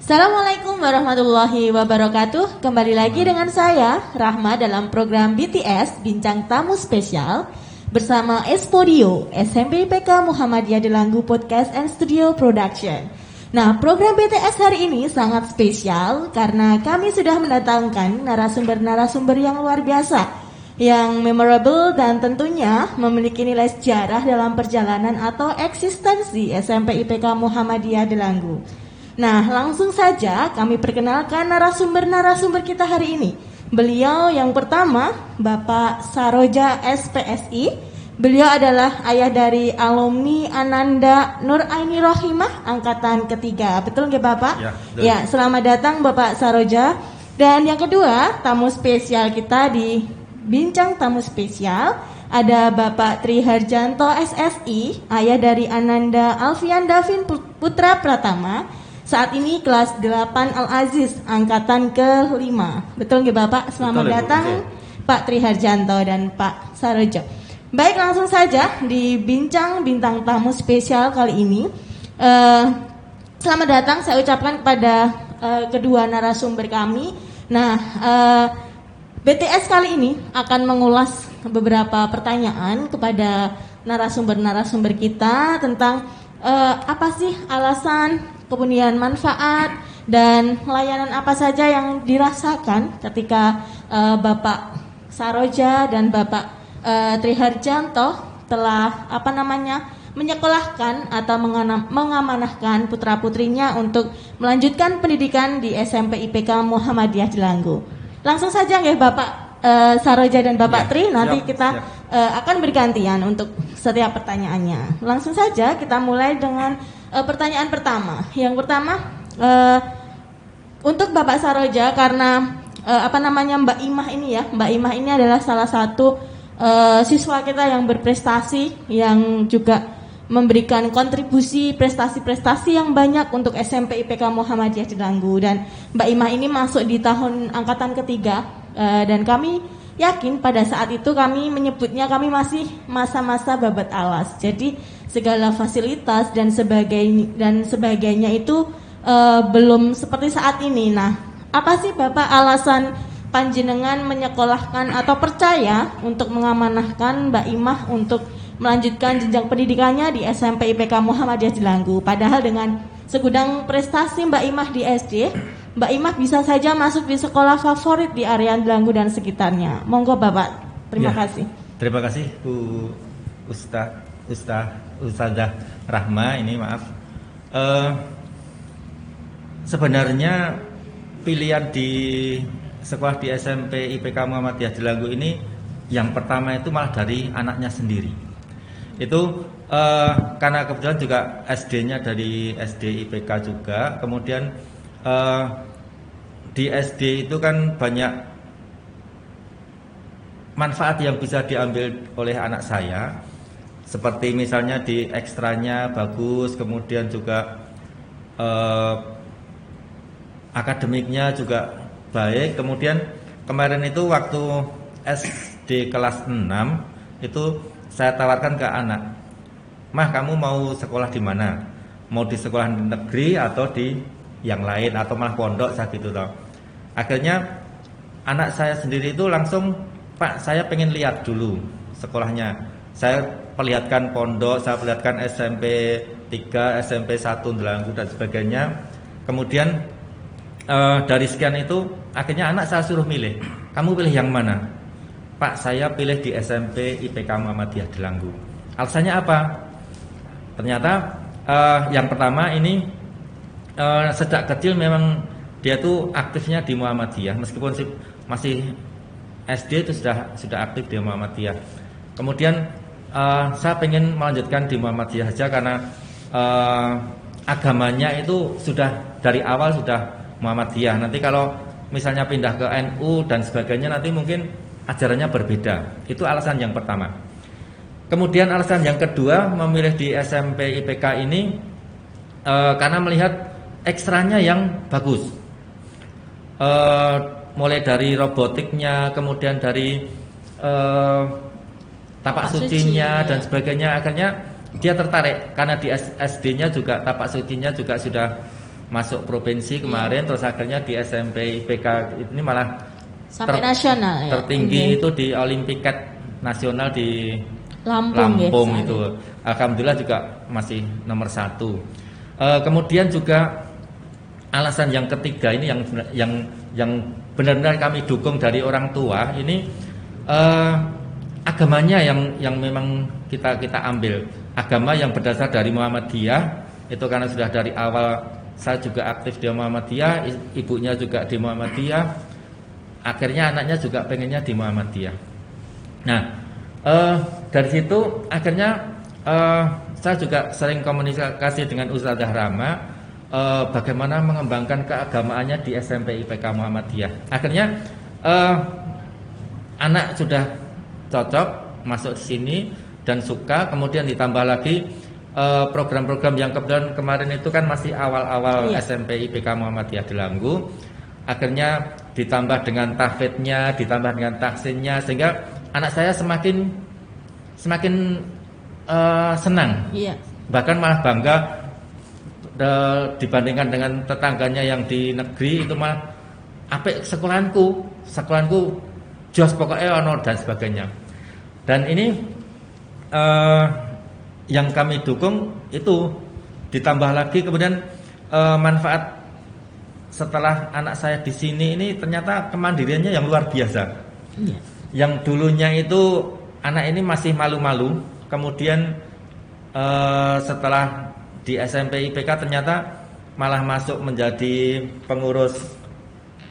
Assalamualaikum warahmatullahi wabarakatuh. Kembali lagi dengan saya Rahma dalam program BTS Bincang Tamu Spesial bersama Espodio SMP IPK Muhammadiyah Delanggu Podcast and Studio Production. Nah, program BTS hari ini sangat spesial karena kami sudah mendatangkan narasumber-narasumber yang luar biasa, yang memorable dan tentunya memiliki nilai sejarah dalam perjalanan atau eksistensi SMP IPK Muhammadiyah Delanggu. Nah, langsung saja kami perkenalkan narasumber-narasumber kita hari ini. Beliau yang pertama, Bapak Saroja SPSI. Beliau adalah ayah dari alumni Ananda Nur Aini Rohimah angkatan ketiga. Betul nggak Bapak? Ya, betul. Ya, selamat datang Bapak Saroja. Dan yang kedua, tamu spesial kita di Bincang Tamu Spesial ada Bapak Tri Harjanto SSI, ayah dari Ananda Alfian Davin Putra Pratama. Saat ini kelas 8 Al-Aziz angkatan ke-5. Betul nggak Bapak? Selamat datang Pak Tri Harjanto dan Pak Saroja. Baik, langsung saja di Bincang Bintang Tamu Spesial kali ini. Selamat datang saya ucapkan kepada kedua narasumber kami. Nah, BTS kali ini akan mengulas beberapa pertanyaan kepada narasumber-narasumber kita tentang apa sih alasan, kemudian manfaat dan layanan apa saja yang dirasakan ketika Bapak Saroja dan Bapak Tri Harjanto telah menyekolahkan atau mengamanahkan putra-putrinya untuk melanjutkan pendidikan di SMP IPK Muhammadiyah Delanggu. Langsung saja ya Bapak Saroja dan Bapak Tri, nanti kita akan bergantian untuk setiap pertanyaannya. Langsung saja kita mulai dengan pertanyaan pertama. Yang pertama untuk Bapak Saroja, karena Mbak Imah ini ya, Mbak Imah ini adalah salah satu siswa kita yang berprestasi, yang juga memberikan kontribusi prestasi-prestasi yang banyak untuk SMP IPK Muhammadiyah Delanggu. Dan Mbak Imah ini masuk di tahun angkatan ketiga, dan kami yakin pada saat itu kami menyebutnya kami masih masa-masa babat alas. Jadi segala fasilitas dan sebagainya itu belum seperti saat ini. Nah, apa sih Bapak alasan panjenengan menyekolahkan atau percaya untuk mengamanahkan Mbak Imah untuk melanjutkan jenjang pendidikannya di SMP IPK Muhammadiyah Delanggu? Padahal dengan segudang prestasi Mbak Imah di SD, Mbak Imah bisa saja masuk di sekolah favorit di area Delanggu dan sekitarnya. Monggo Bapak, terima kasih. Terima kasih Bu Ustazah Rahma. Ini maaf, sebenarnya pilihan di sekolah di SMP IPK Muhammadiyah Delanggu ini yang pertama itu malah dari anaknya sendiri. Itu karena kebetulan juga SD-nya dari SD IPK juga. Kemudian di SD itu kan banyak manfaat yang bisa diambil oleh anak saya, seperti misalnya di ekstranya bagus, kemudian juga akademiknya juga baik. Kemudian kemarin itu waktu SD kelas 6 itu saya tawarkan ke anak, "Mah, kamu mau sekolah di mana? Mau di sekolah negeri atau di yang lain atau malah pondok?" Saya gitu toh. Akhirnya anak saya sendiri itu langsung, "Pak, saya pengen lihat dulu sekolahnya." Saya perlihatkan pondok, saya perlihatkan SMP 3, SMP 1 Delanggu dan sebagainya. Kemudian dari sekian itu akhirnya anak saya suruh milih, "Kamu pilih yang mana?" "Pak, saya pilih di SMP IPK Muhammadiyah Delanggu." Alasannya apa? Ternyata yang pertama ini sejak kecil memang dia tuh aktifnya di Muhammadiyah, meskipun masih SD itu sudah aktif di Muhammadiyah. Kemudian saya pengen melanjutkan di Muhammadiyah saja karena agamanya itu sudah dari awal sudah Muhammadiyah. Nanti kalau misalnya pindah ke NU dan sebagainya nanti mungkin ajarannya berbeda. Itu alasan yang pertama. Kemudian alasan yang kedua memilih di SMP IPK ini karena melihat ekstranya yang bagus, mulai dari robotiknya, kemudian dari tapak sucinya dan sebagainya. Akhirnya dia tertarik karena di SD-nya juga tapak sucinya juga sudah masuk provinsi kemarin, terus akhirnya di SMP IPK ini malah Sampai nasional ya. tertinggi itu di Olimpiade nasional di Lampung itu. Alhamdulillah juga masih nomor 1. Kemudian juga alasan yang ketiga ini yang benar-benar kami dukung dari orang tua ini, agamanya yang memang kita ambil, agama yang berdasar dari Muhammadiyah. Itu karena sudah dari awal saya juga aktif di Muhammadiyah, ibunya juga di Muhammadiyah, akhirnya anaknya juga pengennya di Muhammadiyah. Nah, dari situ akhirnya saya juga sering komunikasi dengan Ustazah Rama, bagaimana mengembangkan keagamaannya di SMP IPK Muhammadiyah. Akhirnya anak sudah cocok masuk di sini dan suka, kemudian ditambah lagi program-program yang kebetulan kemarin itu kan masih awal-awal SMP IPK Muhammadiyah Delanggu. Akhirnya ditambah dengan tahfidnya, ditambah dengan tahsinnya, sehingga anak saya semakin senang. Bahkan malah bangga dibandingkan dengan tetangganya yang di negeri, itu malah apik sekolahku jos pokoknya ono dan sebagainya. Dan ini yang kami dukung itu, ditambah lagi kemudian manfaat setelah anak saya di sini ini, ternyata kemandiriannya yang luar biasa. Yang dulunya itu anak ini masih malu-malu, kemudian setelah di SMP IPK ternyata malah masuk menjadi pengurus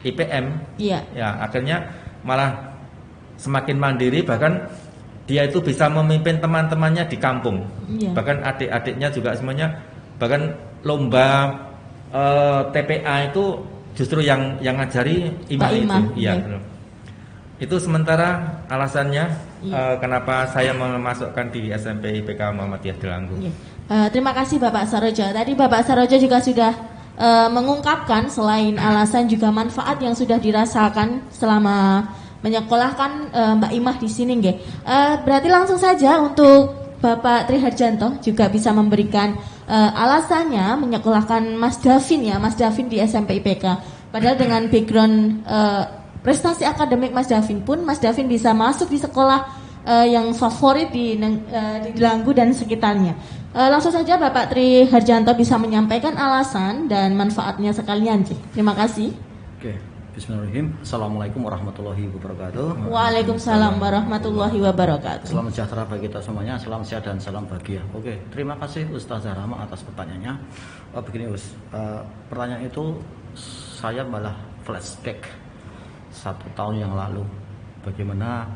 IPM. Ya, akhirnya malah semakin mandiri, bahkan dia itu bisa memimpin teman-temannya di kampung. Bahkan adik-adiknya juga semuanya, bahkan lomba TPA itu justru yang ngajari Imam itu. Iya. Itu sementara alasannya kenapa saya memasukkan di SMP IPK Muhammadiyah Delanggu. Terima kasih Bapak Saroja. Tadi Bapak Saroja juga sudah mengungkapkan selain alasan juga manfaat yang sudah dirasakan selama menyekolahkan Mbak Imah di sini, nggih. Berarti langsung saja untuk Bapak Tri Harjanto juga bisa memberikan alasannya menyekolahkan Mas Davin di SMP IPK. Padahal dengan background prestasi akademik Mas Davin pun, Mas Davin bisa masuk di sekolah yang favorit di Delanggu dan sekitarnya. Langsung saja Bapak Tri Harjanto bisa menyampaikan alasan dan manfaatnya sekalian. Terima kasih. Oke. Bismillahirrahmanirrahim. Assalamualaikum warahmatullahi wabarakatuh. Waalaikumsalam warahmatullahi wabarakatuh. Salam sejahtera bagi kita semuanya, salam sehat dan salam bahagia. Oke, terima kasih Ustazah Rama atas pertanyaannya. Begini pertanyaan itu saya malah flashback 1 tahun yang lalu. Bagaimana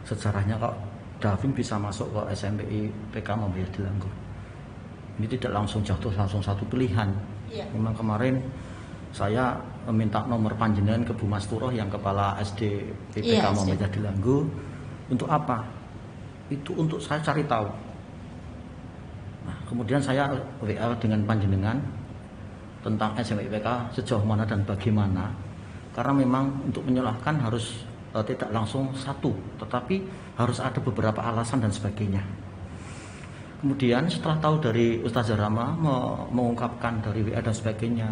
sejarahnya kok Davin bisa masuk ke SMP IPK Muhammadiyah Delanggu. Ini tidak langsung jatuh langsung satu pilihan. Memang kemarin saya meminta nomor panjenengan ke Bu Masturoh yang kepala SD IPK Muhammadiyah Delanggu. Untuk apa? Itu untuk saya cari tahu. Nah, kemudian saya WA dengan panjenengan tentang SMP IPK sejauh mana dan bagaimana. Karena memang untuk menyalahkan harus tidak langsung satu, tetapi harus ada beberapa alasan dan sebagainya. Kemudian setelah tahu dari Ustazah Rama mengungkapkan dari WA dan sebagainya,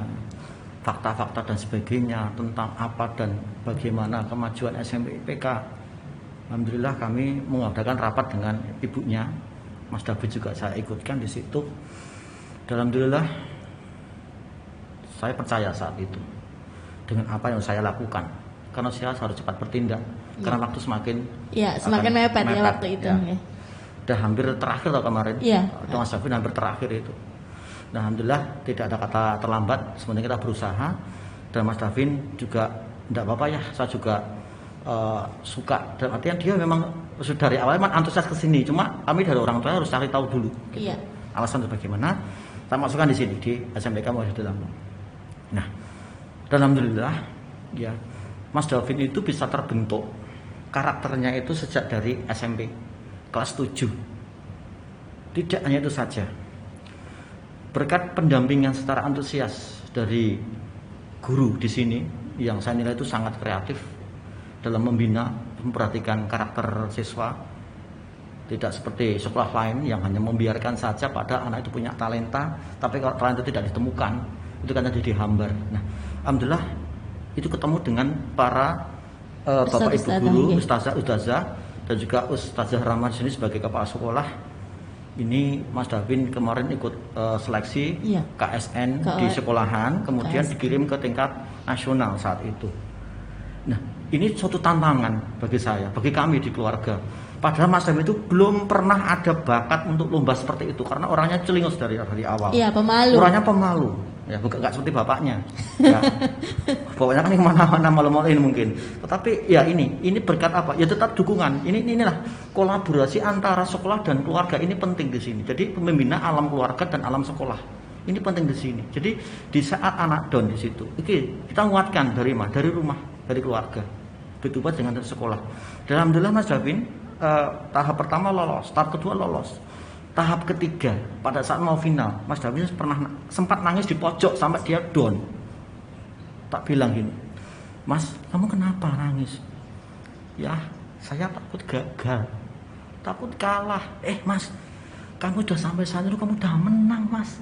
fakta-fakta dan sebagainya tentang apa dan bagaimana kemajuan SMP IPK, alhamdulillah kami mengadakan rapat dengan ibunya, Mas David juga saya ikutkan di situ. Dan alhamdulillah saya percaya saat itu dengan apa yang saya lakukan, karena saya harus cepat bertindak karena waktu semakin mepet ya waktu itu. Udah hampir terakhir loh kemarin. Mas David hampir terakhir itu. Nah, alhamdulillah tidak ada kata terlambat. Sebenarnya kita berusaha, dan Mas Davin juga tidak apa-apa ya. Saya juga suka. Dan artinya dia memang sudah dari awal memang antusias ke sini. Cuma kami dari orang tua harus cari tahu dulu. Gitu. Alasan itu bagaimana? Kita masukkan di sini di SMPK Muhammadiyah Delanggu. Nah, dan alhamdulillah ya, Mas Davin itu bisa terbentuk karakternya itu sejak dari SMP kelas 7. Tidak hanya itu saja. Berkat pendampingan secara antusias dari guru di sini yang saya nilai itu sangat kreatif dalam membina, memperhatikan karakter siswa. Tidak seperti sekolah lain yang hanya membiarkan saja pada anak itu punya talenta, tapi kalau talenta tidak ditemukan, itu kan tadi di Hambar. Nah, alhamdulillah itu ketemu dengan para bapak ibu guru, ustazah dan juga Ustazah Rahman sini sebagai kepala sekolah. Ini Mas Davin kemarin ikut seleksi KSN di sekolahan, kemudian dikirim ke tingkat nasional saat itu. Nah, ini suatu tantangan bagi saya, bagi kami di keluarga. Padahal Mas Davin itu belum pernah ada bakat untuk lomba seperti itu karena orangnya celingus dari awal. Iya, pemalu. Orangnya pemalu. Ya, bukan nggak seperti bapaknya. Ya. Bapaknya kan kemana-mana malu-maluin mungkin. Tetapi ya ini berkat apa? Ya tetap dukungan. Inilah kolaborasi antara sekolah dan keluarga ini penting di sini. Jadi pembina alam keluarga dan alam sekolah ini penting di sini. Jadi di saat anak down di situ, kita nguatkan dari rumah, dari keluarga. Begitu juga dengan sekolah. Dan alhamdulillah Mas Davin tahap pertama lolos, tahap kedua lolos. Tahap ketiga, pada saat mau final, Mas Davin sempat nangis di pojok sampai dia down. Tak bilang gini, Mas, kamu kenapa nangis? Ya, saya takut gagal, takut kalah. Mas, kamu udah sampai sana, kamu udah menang, Mas.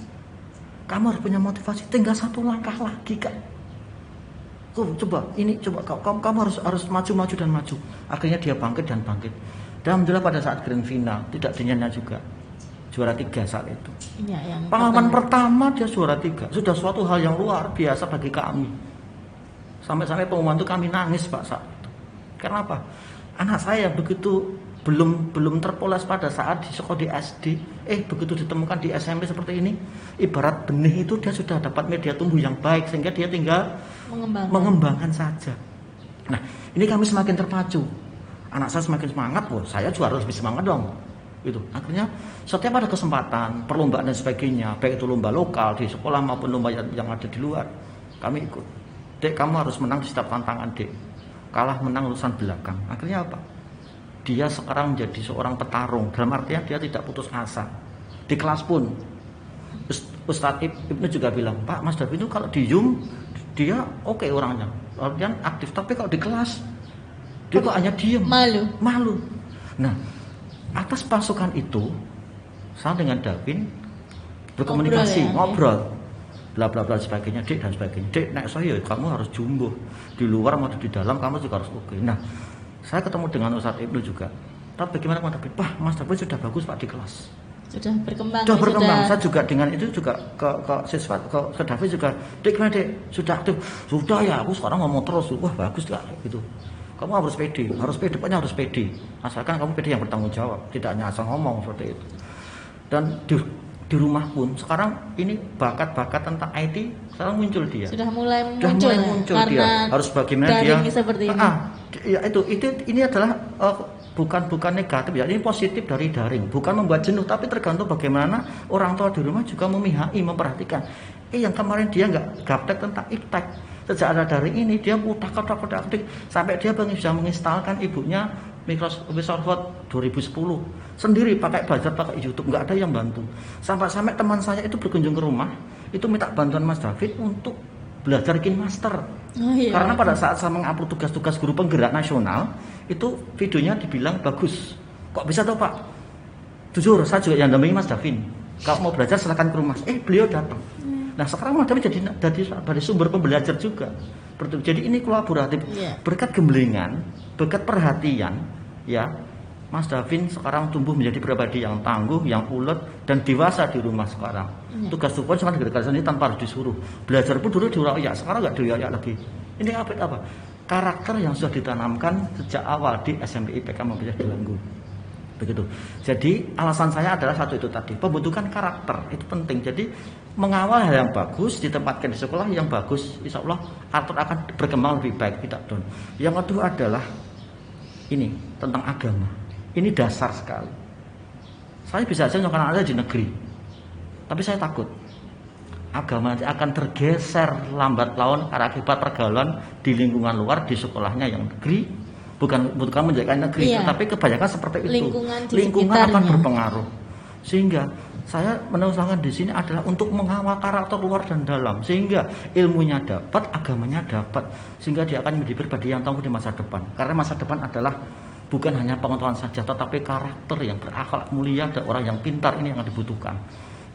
Kamu harus punya motivasi, tinggal satu langkah lagi, Kak. Coba kamu harus maju dan maju. Akhirnya dia bangkit. Dan alhamdulillah pada saat grand final tidak dinyanya juga juara 3 saat itu. Pengalaman pertama dia juara 3 sudah suatu hal yang luar biasa bagi kami. Sampai pengumuman itu kami nangis Pak saat itu. Karena apa? Anak saya begitu belum terpoles pada saat di sekolah di SD, begitu ditemukan di SMP seperti ini, ibarat benih itu dia sudah dapat media tumbuh yang baik sehingga dia tinggal mengembangkan saja. Nah, ini kami semakin terpacu. Anak saya semakin semangat, saya juga harus lebih semangat dong. Itu akhirnya setiap ada kesempatan perlombaan dan sebagainya, baik itu lomba lokal di sekolah maupun lomba yang ada di luar, kami ikut. Dek, kamu harus menang di setiap tantangan, Dek. Kalah menang urusan belakang. Akhirnya apa? Dia sekarang menjadi seorang petarung, dalam artian dia tidak putus asa. Di kelas pun Ustadz Ibnu juga bilang, Pak, Mas Davin itu kalau di Zoom dia oke orangnya, artian aktif, tapi kalau di kelas dia kok hanya diem, malu. Nah, atas pasukan itu, saya dengan Davin berkomunikasi, ngobrol, bla bla bla sebagainya, Dek dan sebagainya. Dek, nek saya kamu harus jumbo di luar maupun di dalam, kamu juga harus oke. Nah, saya ketemu dengan Ustadz Ibnu juga. Tapi bagaimana Mas Davin? Pak, Mas Davin sudah bagus Pak di kelas. Sudah berkembang. Saya juga dengan itu juga ke siswa, ke Davin juga. Dek, gimana Dek? Sudah aktif? Sudah ya, aku sekarang ngomong terus. Wah, bagus lah gitu. Kamu harus pede, pokoknya harus pede. Asalkan kamu pede yang bertanggung jawab, tidak hanya asal ngomong seperti itu. Dan di rumah pun sekarang ini bakat-bakat tentang IT sekarang muncul dia. Sudah mulai muncul dia. Harus bagaimana dia seperti ini. Ya ini adalah bukan negatif ya, ini positif dari daring. Bukan membuat jenuh, tapi tergantung bagaimana orang tua di rumah juga memihai, memperhatikan. Yang kemarin dia nggak gaptek tentang iptek. Sejak ada daring ini dia utak-atik sampai dia bisa menginstalkan ibunya Microsoft Word 2010 sendiri belajar pakai YouTube, nggak ada yang bantu. Sampai teman saya itu berkunjung ke rumah, itu minta bantuan Mas David untuk belajar KineMaster. Karena pada saat saya mengupload tugas-tugas guru penggerak nasional, itu videonya dibilang bagus. Kok bisa tuh Pak? Jujur, saya juga yang dampingi Mas Davin. Kalau mau belajar silakan ke rumah. Beliau datang. Nah sekarang Mas Davin jadi sumber pembelajar juga. Jadi ini kolaboratif. Berkat gemblengan, berkat perhatian, ya Mas Davin sekarang tumbuh menjadi pribadi yang tangguh, yang ulet dan dewasa di rumah sekarang. Tugas-tugas sangat dikerjakan sendiri tanpa harus disuruh. Belajar pun dulu diroyak, sekarang nggak diroyak lagi. Ini apa? Karakter yang sudah ditanamkan sejak awal di SMP IPK Muhammadiyah Delanggu. Begitu. Jadi alasan saya adalah satu itu tadi, pembentukan karakter itu penting. Jadi mengawal hal yang bagus, ditempatkan di sekolah yang bagus, insya Allah karakter akan berkembang lebih baik, tidak down. Yang kedua adalah ini tentang agama. Ini dasar sekali. Saya bisa saja nyokong anak di negeri, tapi saya takut agama nanti akan tergeser lambat laun karena akibat pergaulan di lingkungan luar, di sekolahnya yang negeri. Bukan menjadikan negeri, tapi kebanyakan seperti itu. Lingkungan akan berpengaruh. Sehingga saya menuliskan di sini adalah untuk mengawal karakter luar dan dalam, sehingga ilmunya dapat, agamanya dapat, sehingga dia akan menjadi pribadi yang tangguh di masa depan. Karena masa depan adalah bukan hanya pengetahuan saja, tetapi karakter yang berakhlak mulia dan orang yang pintar ini yang dibutuhkan.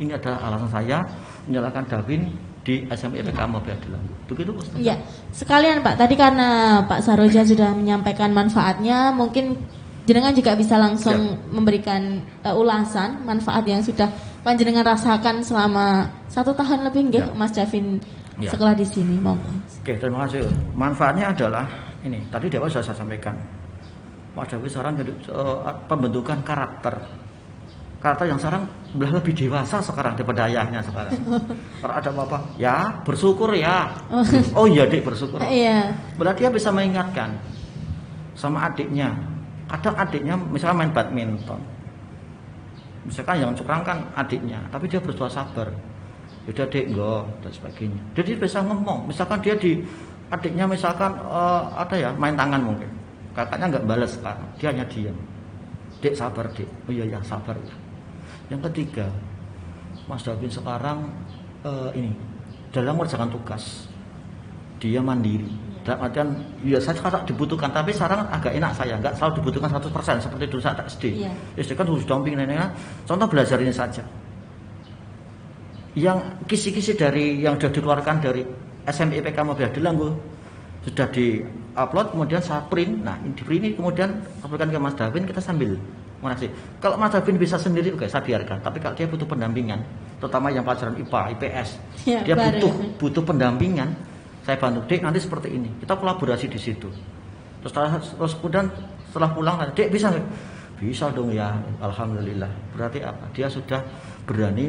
Ini adalah alasan saya menyalahkan Davin di SMP IPK Muhammadiyah Delanggu. Begitu Ustaz. Iya, sekalian Pak. Tadi karena Pak Saroja sudah menyampaikan manfaatnya, mungkin jenengan juga bisa langsung memberikan ulasan manfaat yang sudah panjenengan rasakan selama 1 tahun lebih, nggih, Mas Davin sekolah di sini. Monggo. Oke, terima kasih. Manfaatnya adalah ini. Tadi di awal sudah saya sampaikan. Mas David sekarang jadi pembentukan karakter yang sekarang lebih dewasa sekarang daripada ayahnya sekarang. Kalau ada apa-apa, ya bersyukur ya. Oh iya Dek, bersyukur. Iya. Berarti dia bisa mengingatkan sama adiknya. Kadang adiknya misalnya main badminton, misalkan yang curang kan adiknya, tapi dia berusaha sabar. Yaudah Dek, enggak, dan sebagainya. Jadi dia bisa ngomong. Misalkan dia adiknya misalkan main tangan mungkin, kakaknya nggak balas kan, dia hanya diam. Dek sabar Dek. Oh iya ya sabar ya. Yang ketiga, Mas Davin sekarang ini dalam mengerjakan tugas dia mandiri. Dalam artian ya saya sekarang dibutuhkan, tapi sekarang agak enak saya nggak selalu dibutuhkan 100% seperti dulu saat SD. SD kan harus damping nenek. Contoh belajar ini saja. Yang kisi-kisi dari yang sudah dikeluarkan dari SMP IPK Muhammadiyah Delanggu sudah di-upload, kemudian saya print. Nah, di print ini kemudian aplikasikan ke Mas Davin, kita sambil mengasih. Kalau Mas Davin bisa sendiri, oke, saya biarkan. Tapi kalau dia butuh pendampingan, terutama yang pelajaran IPA, IPS, dia butuh pendampingan, saya bantu. Dek, nanti seperti ini. Kita kolaborasi di situ. Terus kemudian setelah pulang, Dek bisa nggak? Bisa dong ya, alhamdulillah. Berarti apa? Dia sudah berani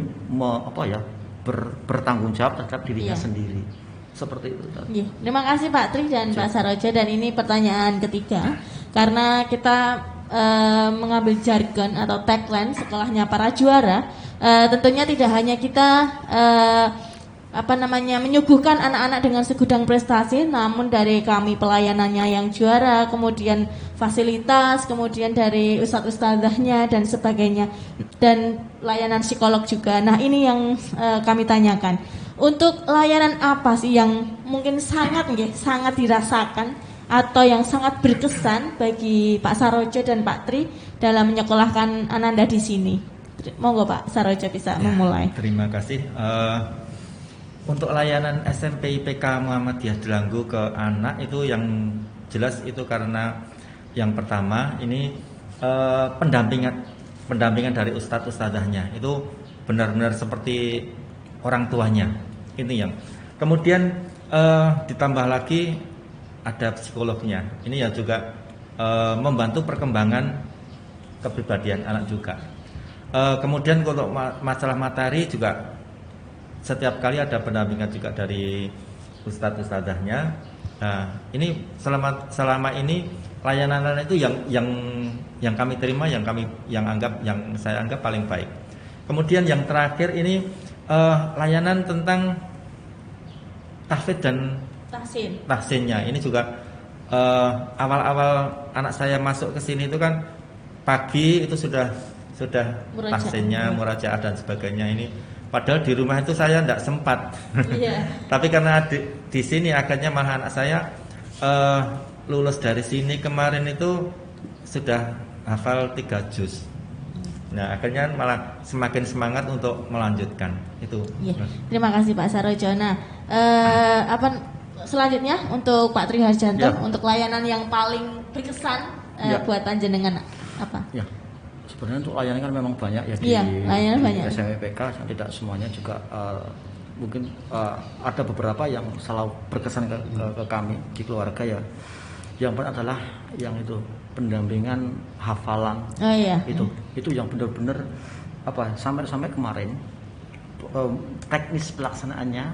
bertanggung jawab terhadap dirinya sendiri. Seperti itu. Terima kasih Pak Tri dan Pak Saroja. Dan ini pertanyaan ketiga, karena kita mengambil jargon atau tagline sekolahnya para juara. Tentunya tidak hanya kita menyuguhkan anak-anak dengan segudang prestasi, namun dari kami pelayanannya yang juara, kemudian fasilitas, kemudian dari ustadz-ustadzahnya dan sebagainya, dan layanan psikolog juga. Nah, ini yang kami tanyakan. Untuk layanan apa sih yang mungkin sangat dirasakan atau yang sangat berkesan bagi Pak Saroja dan Pak Tri dalam menyekolahkan Ananda di sini? Monggo Pak Saroja bisa memulai. Terima kasih. Untuk layanan SMP IPK Muhammadiyah Delanggu ke anak itu yang jelas itu karena yang pertama ini pendampingan dari ustadz-ustadzahnya itu benar-benar seperti orang tuanya. Ini yang kemudian ditambah lagi ada psikolognya. Ini ya juga membantu perkembangan kepribadian anak juga. Kemudian kalau masalah materi juga setiap kali ada pendampingan juga dari ustadz-ustadzahnya. Nah, ini selama ini layanan itu yang kami terima, yang saya anggap paling baik. Kemudian yang terakhir ini layanan tentang tahfidz dan tahsinnya. Ini juga awal-awal anak saya masuk ke sini itu kan pagi itu sudah tahsinnya, murajaah dan sebagainya ini. Padahal di rumah itu saya tidak sempat. Tapi karena di sini akhirnya malah anak saya lulus dari sini kemarin itu sudah hafal 3 juz. Nah, akhirnya malah semakin semangat untuk melanjutkan itu. Terima kasih Pak Sarojo. Nah, selanjutnya untuk Pak Tri Harjanto, untuk layanan yang paling berkesan buat panjenengan apa? Sebenarnya untuk layanan kan memang banyak ya di SMP IPK, tidak semuanya juga mungkin ada beberapa yang selalu berkesan ke kami di keluarga ya. Yang pertama adalah yang itu pendampingan hafalan. Itu yang benar-benar sampai kemarin teknis pelaksanaannya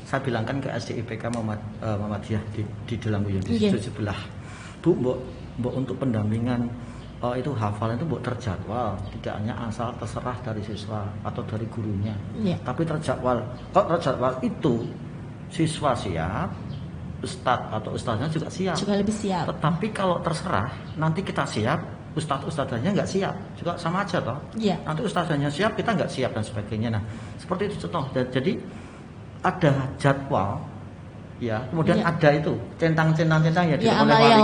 saya bilangkan ke SD IPK Muhammadiyah di Delanggu yang di sebelah. Bu, mbok untuk pendampingan itu hafalan itu terjadwal, tidak hanya asal terserah dari siswa atau dari gurunya, tapi terjadwal. Kalau terjadwal itu siswa siap, ustadz atau ustadznya juga siap. Juga lebih siap. Tetapi kalau terserah, nanti kita siap, ustadznya nggak siap, juga sama aja toh. Nanti ustadznya siap, kita nggak siap dan sebagainya. Nah, seperti itu contoh. Jadi ada jadwal, kemudian ada itu centang-centang ya oleh wali.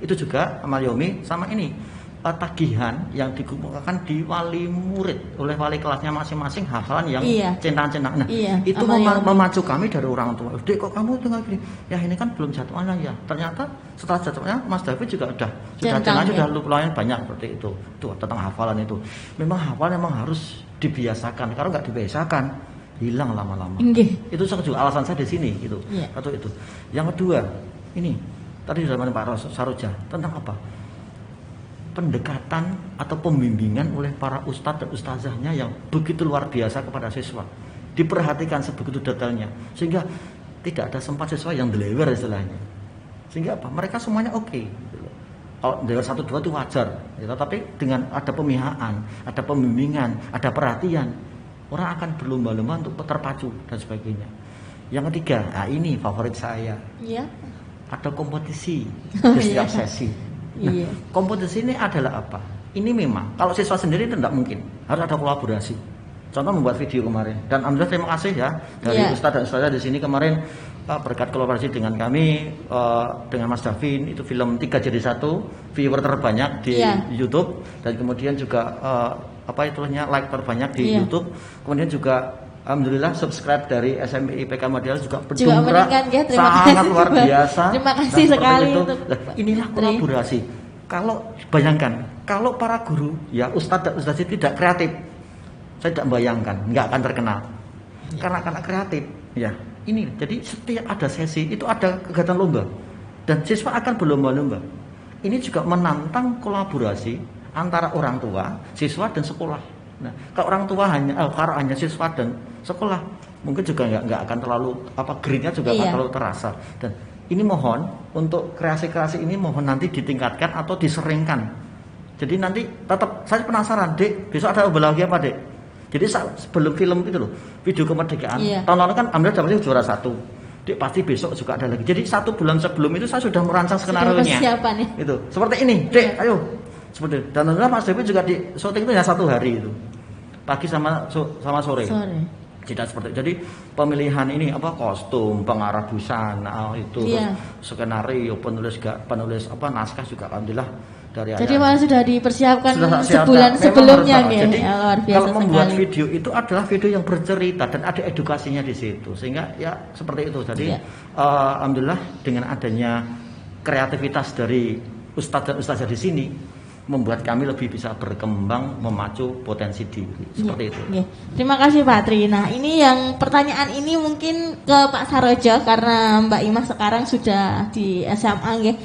Itu juga amal yomi sama ini tagihan yang dikumpulkan di wali murid oleh wali kelasnya masing-masing, hafalan yang Iya. centang-centang. Nah, Iya, itu amal yang- memacu kami dari orang tua. Dek, kok kamu tinggal gini? Ya ini kan belum jadwalnya ya. Ternyata setelah jadwalnya Mas David juga sudah Centang, sudah ya. lumayan banyak seperti itu. Tuh tentang hafalan itu. Memang hafalan memang harus dibiasakan. Kalau nggak dibiasakan hilang lama-lama. Nggih. Itu juga alasan saya di sini gitu. Iya. Satu itu. Yang kedua, ini tadi zaman Pak Saroja tentang apa? Pendekatan atau pembimbingan oleh para ustadz dan ustazahnya yang begitu luar biasa kepada siswa. Diperhatikan sebegitu detailnya sehingga tidak ada sempat siswa yang delewer istilahnya. Sehingga apa? Mereka semuanya oke. Gitu loh. Kalau delewer 1-2 itu wajar, gitu. Tapi dengan ada pemihakan, ada pembimbingan, ada perhatian, orang akan berlomba-lomba untuk terpacu dan sebagainya. Yang ketiga, nah ini favorit saya, Iya. ada kompetisi Oh, di setiap iya. sesi. Nah, Iya. kompetisi ini adalah apa? Ini memang kalau siswa sendiri itu tidak mungkin, harus ada kolaborasi. Contoh membuat video kemarin, dan alhamdulillah terima kasih ya dari Iya. Ustadz dan Ustazah di sini kemarin berkat kolaborasi dengan kami dengan Mas Davin, itu film 3 jadi 1, viewer terbanyak di Iya. YouTube, dan kemudian juga like terbanyak di Iya. YouTube, kemudian juga alhamdulillah subscribe dari SMI IPK Madial juga Juga berjumlah meningkat ya, terima sangat kasih. luar biasa. Terima kasih seperti sekali itu. untuk Nah, inilah Tri. kolaborasi. Kalau bayangkan, kalau para guru ya ustadz dan ustazah tidak kreatif, saya tidak bayangkan, nggak akan terkenal. Karena kreatif, ya. Ini jadi setiap ada sesi itu ada kegiatan lomba dan siswa akan berlomba-lomba. Ini juga menantang kolaborasi antara orang tua, siswa dan sekolah. Nah, kalau orang tua hanya siswa dan sekolah, mungkin juga nggak akan terlalu grade-nya juga akan Iya. terlalu terasa. Dan ini mohon untuk kreasi-kreasi ini mohon nanti ditingkatkan atau diseringkan. Jadi nanti tetap saya penasaran, Dek, besok ada lomba lagi apa, Dek? Jadi sebelum film itu loh, video kemerdekaan, Iya. tahun lalu kan Amda dapatnya juara 1. Dek, pasti besok juga ada lagi. Jadi 1 bulan sebelum itu saya sudah merancang Sudah skenario-nya. persiapan ya. Itu seperti ini, Dek, ayo. Seperti itu. Dan alhamdulillah Mas Dewi juga di syuting itu hanya 1 hari itu, pagi sama sore. Sore. Tidak seperti itu. Jadi pemilihan ini kostum, pengarah busana itu, Iya. terus skenario, penulis naskah juga alhamdulillah dari Jadi ayah. malah sudah dipersiapkan Sudah siap, sebulan memang sebelumnya harus, ya. Jadi Ya, luar biasa kalau membuat sekali. video itu adalah video yang bercerita dan ada edukasinya di situ, sehingga ya seperti itu. Jadi Iya. alhamdulillah dengan adanya kreativitas dari ustadz dan ustazah di sini membuat kami lebih bisa berkembang, memacu potensi diri seperti Iya, itu. iya. Terima kasih Pak Tri. Nah ini yang pertanyaan ini mungkin ke Pak Saroja karena Mbak Imah sekarang sudah di SMA nggih.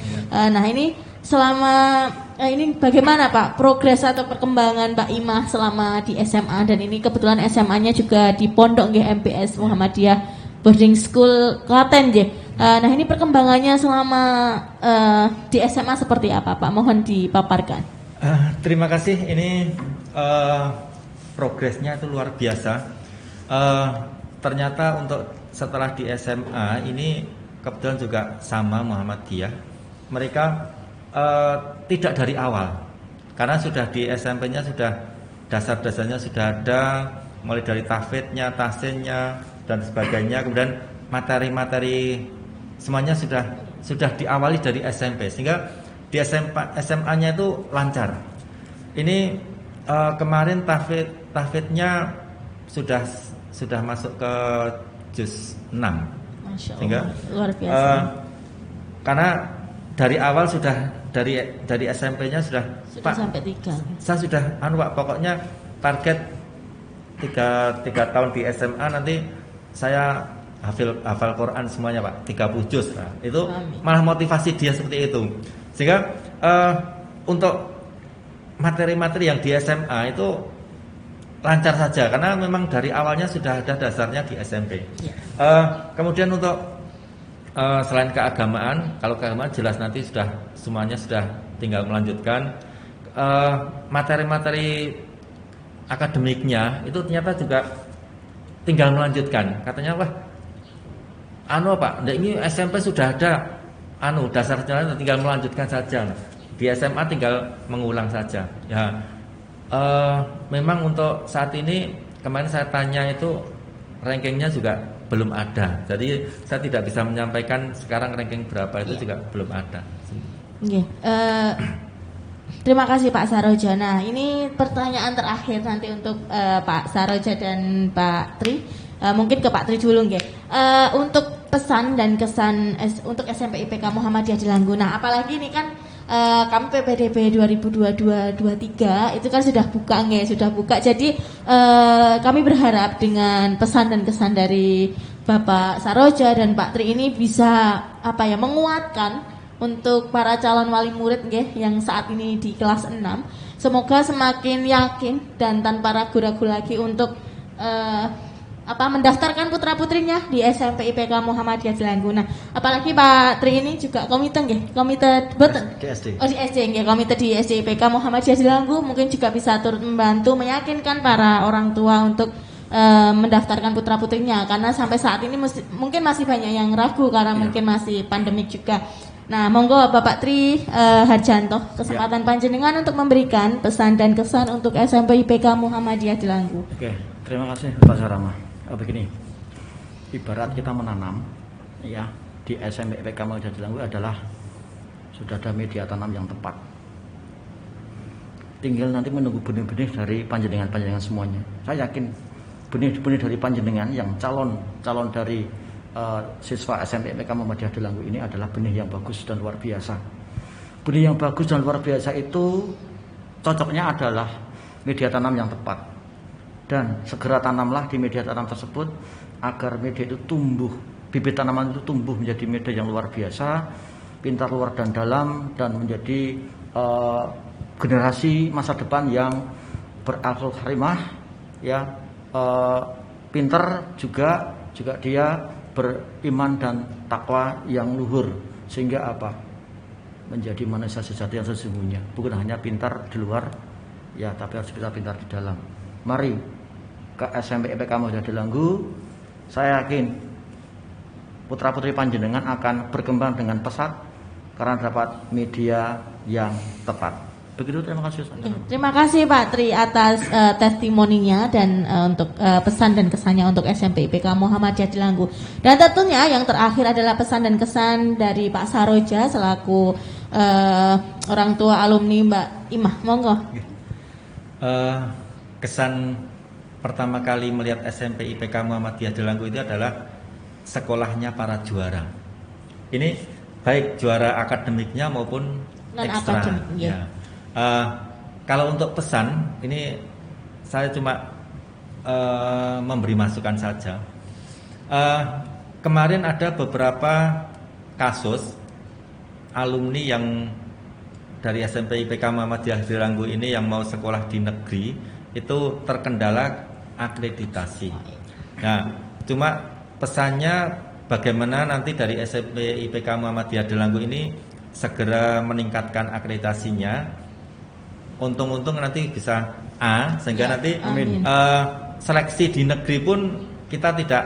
Nah ini selama ini bagaimana Pak progres atau perkembangan Mbak Imah selama di SMA, dan ini kebetulan SMA-nya juga di Pondok nggih, MBS Muhammadiyah Boarding School Klaten nggih. Nah ini perkembangannya selama di SMA seperti apa Pak? Mohon dipaparkan. Terima kasih. Ini progresnya itu luar biasa. Ternyata untuk setelah di SMA ini kebetulan juga sama Muhammadiyah. Mereka tidak dari awal, karena sudah di SMP-nya sudah dasar-dasarnya sudah ada, mulai dari tahfidznya, tahsinnya dan sebagainya. Kemudian materi-materi semuanya sudah diawali dari SMP, sehingga di SMA-nya itu lancar. Ini kemarin tahfidznya sudah masuk ke juz 6. Masya Allah, Sehingga luar biasa. karena dari awal sudah dari SMP-nya sudah Pak, Sampai 3. saya sudah Pak, pokoknya target 3 tahun di SMA nanti saya hafal Quran semuanya Pak, 30 juz. Nah, itu Amin. malah motivasi dia seperti itu. Sehingga untuk materi-materi yang di SMA itu lancar saja, karena memang dari awalnya sudah ada dasarnya di SMP. Ya. Kemudian untuk selain keagamaan, kalau keagamaan jelas nanti semuanya sudah tinggal melanjutkan. Materi-materi akademiknya itu ternyata juga tinggal melanjutkan. Katanya Pak, ini SMP sudah ada dasar jalan, tinggal melanjutkan saja. Di SMA tinggal mengulang saja. Ya, memang untuk saat ini kemarin saya tanya itu rankingnya juga belum ada. Jadi saya tidak bisa menyampaikan sekarang ranking berapa itu juga belum ada. Nggih. Terima kasih Pak Saroja. Nah, ini pertanyaan terakhir nanti untuk Pak Saroja dan Pak Tri. Mungkin ke Pak Tri dulu nggih. Untuk pesan dan kesan untuk SMP IPK Muhammadiyah Delanggu. Nah, apalagi ini kan kami PPDB 2022-23 itu kan sudah buka nggih, sudah buka. Jadi kami berharap dengan pesan dan kesan dari Bapak Saroja dan Pak Tri ini bisa menguatkan untuk para calon wali murid nggih yang saat ini di kelas 6. Semoga semakin yakin dan tanpa ragu-ragu lagi untuk mendaftarkan putra-putrinya di SMP IPK Muhammadiyah Delanggu. Nah, apalagi Pak Tri ini juga komite nggih, komite boten. Di SD. Oh, di SD nggih, komite di SD IPK Muhammadiyah Delanggu mungkin juga bisa turut membantu meyakinkan para orang tua untuk mendaftarkan putra-putrinya karena sampai saat ini mungkin masih banyak yang ragu karena mungkin masih pandemik juga. Nah, monggo Bapak Tri Harjanto, kesempatan panjenengan untuk memberikan pesan dan kesan untuk SMP IPK Muhammadiyah Delanggu. Oke, terima kasih Pak Sarama. Begini, ibarat kita menanam, ya di SMP IPK Muhammadiyah Delanggu adalah sudah ada media tanam yang tepat. Tinggal nanti menunggu benih-benih dari panjenengan semuanya. Saya yakin benih-benih dari panjenengan yang calon dari siswa SMP IPK Muhammadiyah Delanggu ini adalah benih yang bagus dan luar biasa. Benih yang bagus dan luar biasa itu cocoknya adalah media tanam yang tepat. Dan segera tanamlah di media tanam tersebut agar media itu tumbuh, bibit tanaman itu tumbuh menjadi media yang luar biasa, pintar luar dan dalam, dan menjadi generasi masa depan yang berakhlak karimah, ya, pintar juga dia beriman dan takwa yang luhur, sehingga menjadi manusia sejati yang sesungguhnya, bukan hanya pintar di luar, ya, tapi harus bisa pintar di dalam. Mari ke SMP IPK Muhammadiyah Delanggu. Saya yakin putra putri panjenengan akan berkembang dengan pesat karena dapat media yang tepat. Begitu, terima kasih. Terima kasih Pak Tri atas testimoninya dan untuk pesan dan kesannya untuk SMP IPK Muhammadiyah Delanggu. Dan tentunya yang terakhir adalah pesan dan kesan dari Pak Saroja selaku orang tua alumni Mbak Imah. Monggo. Kesan pertama kali melihat SMP IPK Muhammadiyah Delanggu itu adalah sekolahnya para juara. Ini baik juara akademiknya maupun ekstra. Ya. Kalau untuk pesan ini saya cuma memberi masukan saja. Kemarin ada beberapa kasus alumni yang dari SMP IPK Muhammadiyah Delanggu ini yang mau sekolah di negeri itu terkendala akreditasi. Nah, cuma pesannya bagaimana nanti dari SMP IPK Muhammadiyah Delanggu ini segera meningkatkan akreditasinya. Untung-untung nanti bisa A, sehingga nanti seleksi di negeri pun kita tidak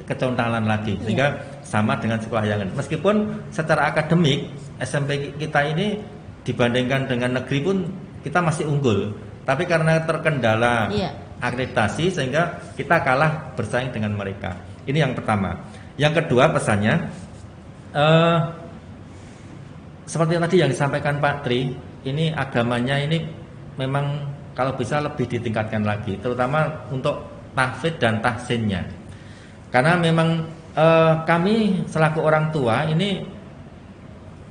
kecontalan lagi, sehingga sama dengan sekolah yang lain. Meskipun secara akademik SMP kita ini dibandingkan dengan negeri pun kita masih unggul, tapi karena terkendala akreditasi sehingga kita kalah bersaing dengan mereka. Ini yang pertama. Yang kedua pesannya seperti tadi yang disampaikan Pak Tri, ini agamanya ini memang kalau bisa lebih ditingkatkan lagi, terutama untuk tahfidz dan tahsinnya. Karena memang kami selaku orang tua ini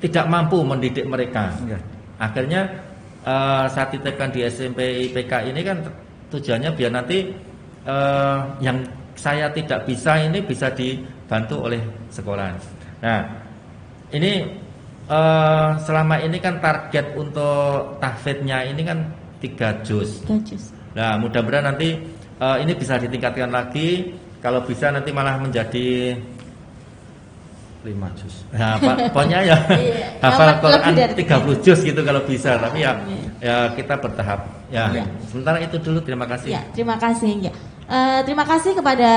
tidak mampu mendidik mereka. Akhirnya saya titipkan di SMP IPK ini kan tujuannya biar nanti yang saya tidak bisa ini bisa dibantu oleh sekolah. Nah, ini selama ini kan target untuk tahfidznya ini kan 3 juz. Nah, mudah-mudahan nanti ini bisa ditingkatkan lagi. Kalau bisa nanti malah menjadi 5 juz. Nah, pokoknya ya hafal Quran 30 juz gitu kalau bisa. Tapi ya kita bertahap. Ya. Sementara itu dulu, terima kasih. Ya, terima kasih. Ya. Terima kasih kepada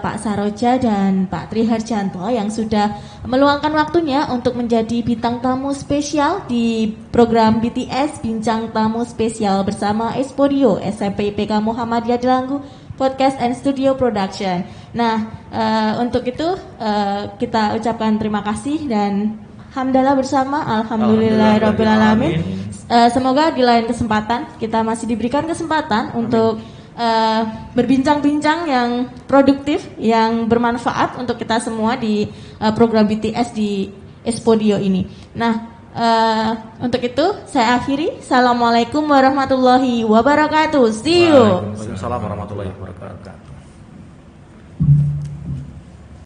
Pak Saroja dan Pak Tri Harjanto yang sudah meluangkan waktunya untuk menjadi bintang tamu spesial di program BTS Bincang Tamu Spesial bersama Esporio SMP IPK Muhammadiyah Delanggu Podcast and Studio Production. Nah, untuk itu kita ucapkan terima kasih dan hamdalah bersama alhamdulillahirobbilalamin. Semoga di lain kesempatan kita masih diberikan kesempatan untuk berbincang-bincang yang produktif, yang bermanfaat untuk kita semua di program BTS di Espodio ini. Nah, untuk itu saya akhiri. Assalamualaikum warahmatullahi wabarakatuh. See you. Waalaikumsalam warahmatullahi wabarakatuh.